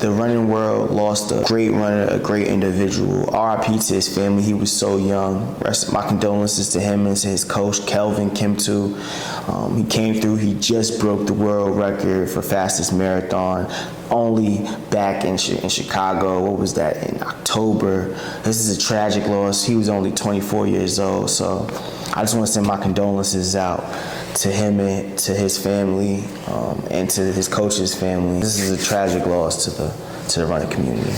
the running world lost a great runner, a great individual. RIP to his family. He was so young. My condolences to him and to his coach, Kelvin Kimtu. He came through. He just broke the world record for fastest marathon. Only back in Chicago. What was that, in October? This is a tragic loss. He was only 24 years old. So I just want to send my condolences out to him and to his family, and to his coach's family. This is a tragic loss to the running community.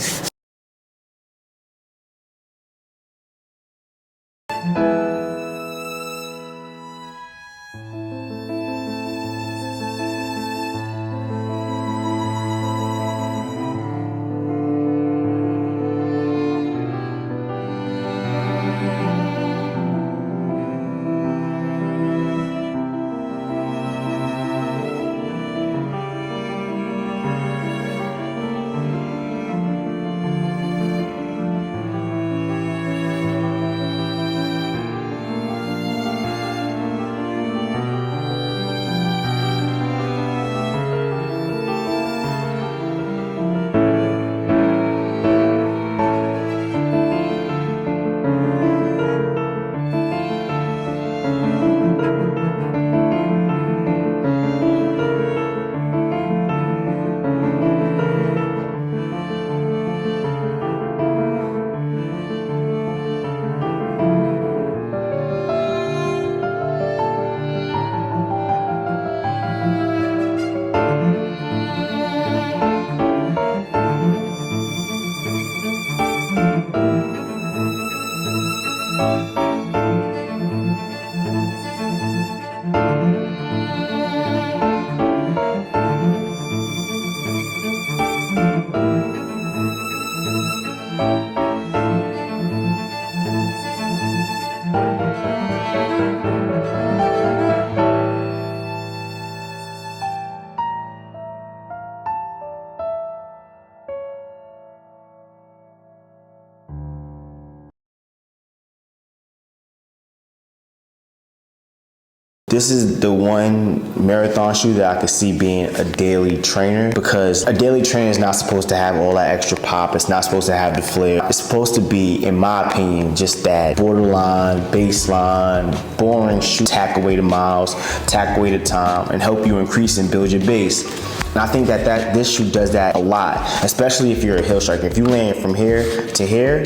This is the one marathon shoe that I could see being a daily trainer, because a daily trainer is not supposed to have all that extra pop. It's not supposed to have the flair. It's supposed to be, in my opinion, just that borderline, baseline, boring shoe. Tack away the miles, tack away the time, and help you increase and build your base. And I think that this shoe does that a lot, especially if you're a hill striker. If you land from here to here,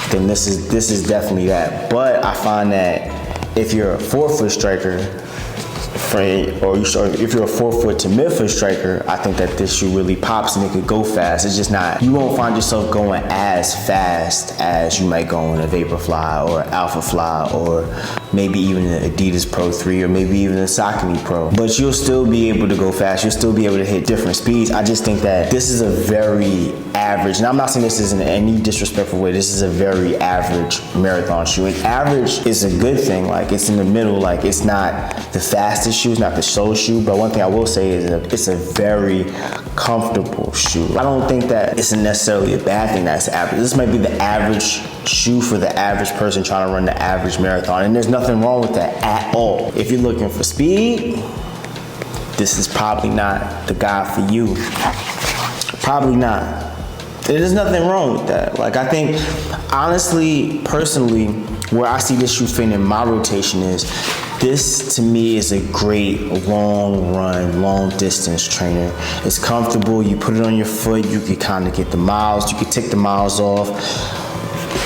then this is definitely that. But I find that if you're a forefoot striker, or if you're a forefoot to midfoot striker, I think that this shoe really pops and it could go fast. It's just not, you won't find yourself going as fast as you might go in a Vaporfly or Alphafly, or maybe even an Adidas Pro 3, or maybe even a Saucony Pro. But you'll still be able to go fast. You'll still be able to hit different speeds. I just think that this is a very average, and I'm not saying this is in any disrespectful way, this is a very average marathon shoe. And average is a good thing. Like, it's in the middle. Like, it's not the fastest shoe, it's not the slowest shoe, but one thing I will say is that it's a very comfortable shoe. I don't think that it's necessarily a bad thing that's average. This might be the average shoe for the average person trying to run the average marathon, and there's nothing wrong with that at all. If you're looking for speed, this is probably not the guy for you. Probably not. There's nothing wrong with that. Like, I think, honestly, personally, where I see this shoe fitting in my rotation is, this to me is a great long run, long distance trainer. It's comfortable, you put it on your foot, you can kind of get the miles, you can take the miles off.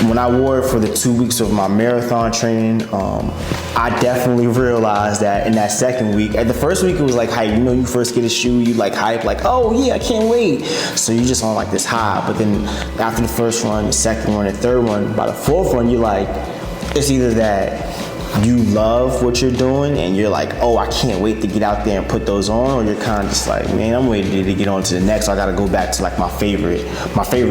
When I wore it for the 2 weeks of my marathon training, I definitely realized that in that second week, at the first week it was like hype. You know, you first get a shoe, you like hype, like, oh yeah, I can't wait. So you just on like this high. But then after the first run, the second one, the third one, by the fourth one, you're like, it's either that you love what you're doing and you're like, oh, I can't wait to get out there and put those on, or you're kind of just like, man, I'm waiting to get on to the next, so I gotta go back to like my favorite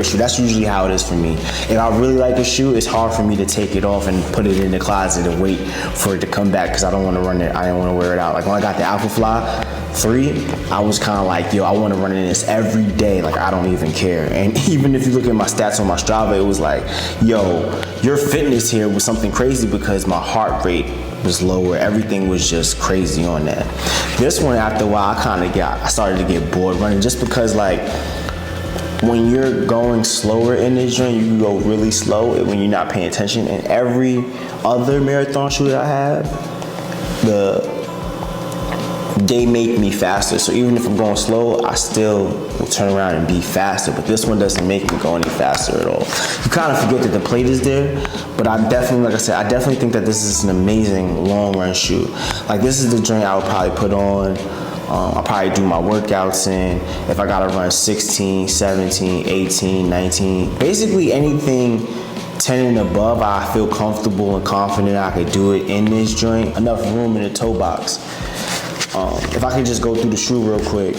shoe. That's usually how it is for me. If I really like a shoe, it's hard for me to take it off and put it in the closet and wait for it to come back, because I don't want to run it, I don't want to wear it out. Like, when I got the Alphafly 3, I was kind of like, yo, I want to run in this every day, like, I don't even care. And even if you look at my stats on my Strava, it was like, yo, your fitness here was something crazy, because my heart rate was lower. Everything was just crazy on that. This one, after a while, I started to get bored running, just because, like, when you're going slower in this joint, you can go really slow when you're not paying attention. And every other marathon shoe that I have, they make me faster. So even if I'm going slow, I still will turn around and be faster. But this one doesn't make me go any faster at all. You kind of forget that the plate is there, but I definitely, like I said, I definitely think that this is an amazing long run shoe. Like, this is the joint I would probably put on. I'll probably do my workouts in. If I gotta run 16, 17, 18, 19, basically anything 10 and above, I feel comfortable and confident I could do it in this joint. Enough room in the toe box. If I could just go through the shoe real quick.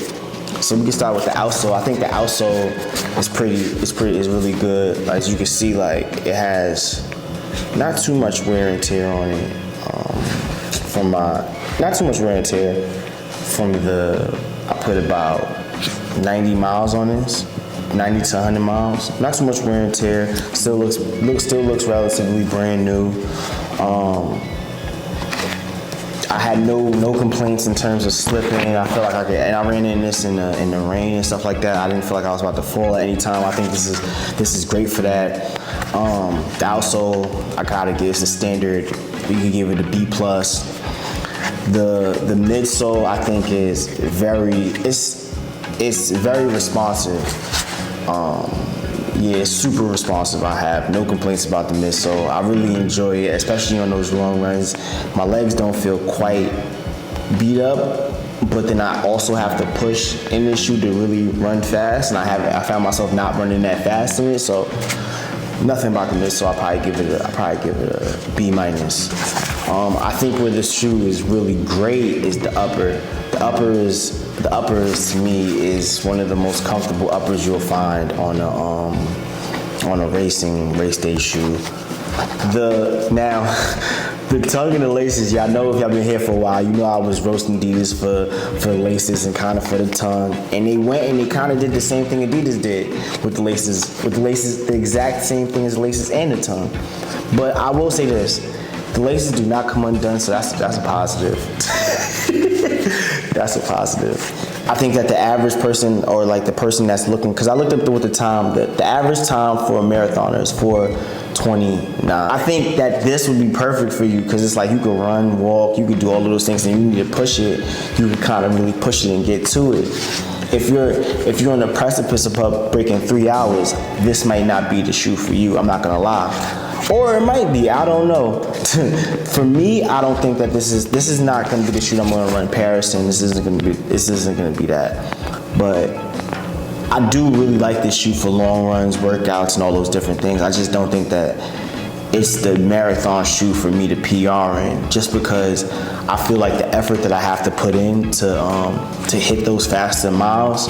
So we can start with the outsole. I think the outsole is really good. As you can see, like, it has not too much wear and tear on it. Not too much wear and tear I put about 90 miles on this. 90 to 100 miles. Not too much wear and tear. Still looks relatively brand new. I had no complaints in terms of slipping. I feel like and I ran in this in the rain and stuff like that. I didn't feel like I was about to fall at any time. I think this is great for that. The outsole, I gotta give it a standard. You can give it a B+. The midsole, I think, is it's very responsive. Yeah, it's super responsive. I have no complaints about the midsole. I really enjoy it, especially on those long runs. My legs don't feel quite beat up, but then I also have to push in this shoe to really run fast, and I found myself not running that fast in it. So nothing about the midsole. I probably give it a B-. I think where this shoe is really great is the upper. The upper to me is one of the most comfortable uppers you'll find on a race day shoe. The tongue and the laces, y'all know if y'all been here for a while, you know I was roasting Adidas for laces and kind of for the tongue. And they went and they kind of did the same thing Adidas did with the laces. With the laces, the exact same thing as the laces and the tongue. But I will say this, the laces do not come undone, so that's a positive. That's a positive. I think that the average person, or like the person that's looking, because I looked up with the time, the average time for a marathoner is 4:29. I think that this would be perfect for you because it's like you can run, walk, you can do all of those things, and you need to push it. You can kind of really push it and get to it. If you're on the precipice of breaking 3 hours, this might not be the shoe for you. I'm not gonna lie. Or it might be, I don't know. For me, I don't think that this is not gonna be the shoe I'm gonna run Paris in. This isn't gonna be that. But I do really like this shoe for long runs, workouts, and all those different things. I just don't think that it's the marathon shoe for me to PR in, just because I feel like the effort that I have to put in to hit those faster miles,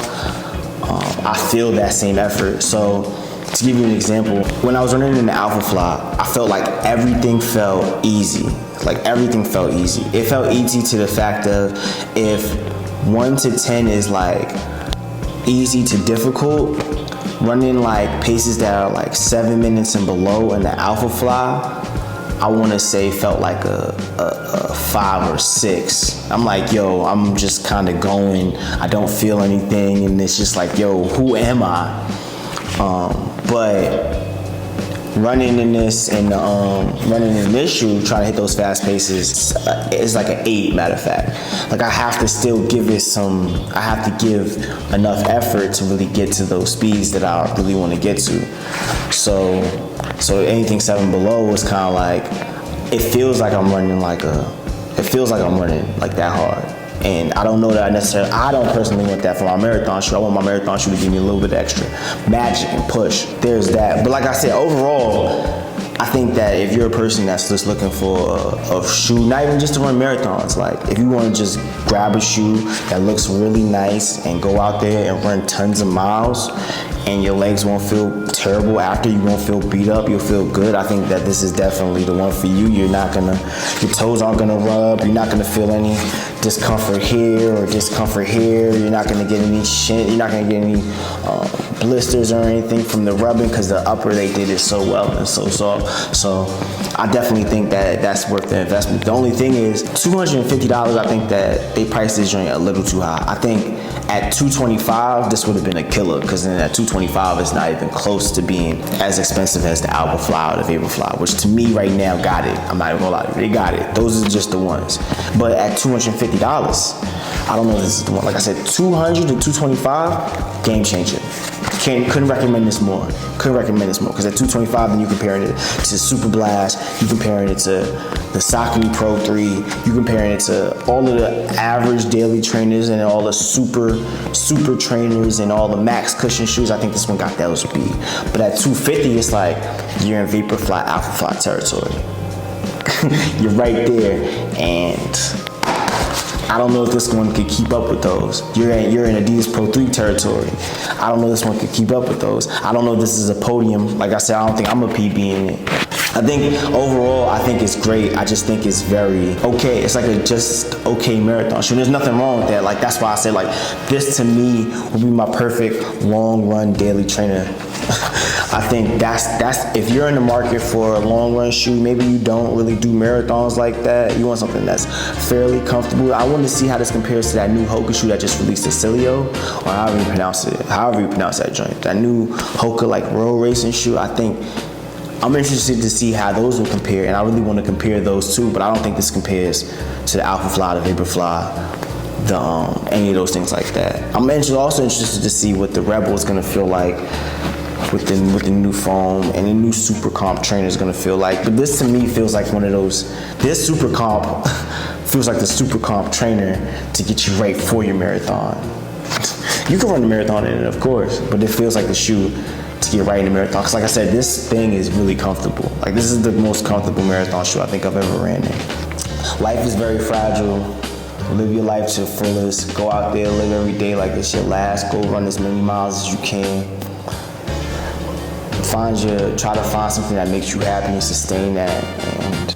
I feel that same effort. So to give you an example, when I was running in the Alpha Fly, I felt like everything felt easy. Like everything felt easy. It felt easy to the fact of if 1 to 10 is like easy to difficult, running like paces that are like 7 minutes and below in the Alpha Fly, I want to say felt like a 5 or 6. I'm like, yo, I'm just kind of going. I don't feel anything, and it's just like, yo, who am I? But running in this and running in this shoe, trying to hit those fast paces, is like an 8. Matter of fact, like I have to still give it I have to give enough effort to really get to those speeds that I really want to get to. So anything 7 below is kind of like, it feels like I'm running like that hard. And I don't know that I don't personally want that for my marathon shoe. I want my marathon shoe to give me a little bit extra magic and push. There's that. But like I said, overall, I think that if you're a person that's just looking for a shoe, not even just to run marathons, like if you want to just grab a shoe that looks really nice and go out there and run tons of miles, and your legs won't feel terrible after, you won't feel beat up, you'll feel good, I think that this is definitely the one for you. Your toes aren't gonna rub, you're not gonna feel any discomfort here or discomfort here, you're not gonna get any shit, you're not gonna get any blisters or anything from the rubbing, because the upper they did it so well and so soft. So I definitely think that that's worth the investment. The only thing is, $250, I think that they priced this joint a little too high. I think At 225, this would have been a killer, because then at 225, it's not even close to being as expensive as the Alphafly or the Vaporfly, which to me right now got it. I'm not even gonna lie to you, they got it. Those are just the ones. But at $250, I don't know if this is the one. Like I said, 200 to 225, game changer. Couldn't recommend this more. Couldn't recommend this more, because at 225, then you're comparing it to Super Blast, you're comparing it to the Saucony Pro 3, you're comparing it to all of the average daily trainers and all the super trainers and all the max cushion shoes. I think this one got those beat. But at 250, it's like you're in Vaporfly, Alphafly territory. You're right there, and I don't know if this one could keep up with those. You're in Adidas Pro 3 territory. I don't know if this one could keep up with those. I don't know if this is a podium. Like I said, I don't think I'm a PB in it. I think overall, I think it's great. I just think it's very okay. It's like a just okay marathon shoe. There's nothing wrong with that. Like, that's why I say, like, this to me would be my perfect long run daily trainer. I think that's if you're in the market for a long run shoe, maybe you don't really do marathons like that, you want something that's fairly comfortable. I want to see how this compares to that new Hoka shoe that just released, the Cilio, or however you pronounce that joint. That new Hoka like road racing shoe. I think I'm interested to see how those will compare, and I really want to compare those two, but I don't think this compares to the Alphafly, the Vaporfly, any of those things like that. I'm also interested to see what the Rebel is going to feel like with the new foam, and the new Super Comp trainer is going to feel like. But this to me feels like one of those, this Super Comp feels like the Super Comp trainer to get you right for your marathon. You can run the marathon in it, of course, but it feels like the shoe to get right in the marathon. Because like I said, this thing is really comfortable. Like, this is the most comfortable marathon shoe I think I've ever ran in. Life is very fragile. Live your life to the fullest. Go out there, live every day like it's your last. Go run as many miles as you can. Try to find something that makes you happy and sustain that. And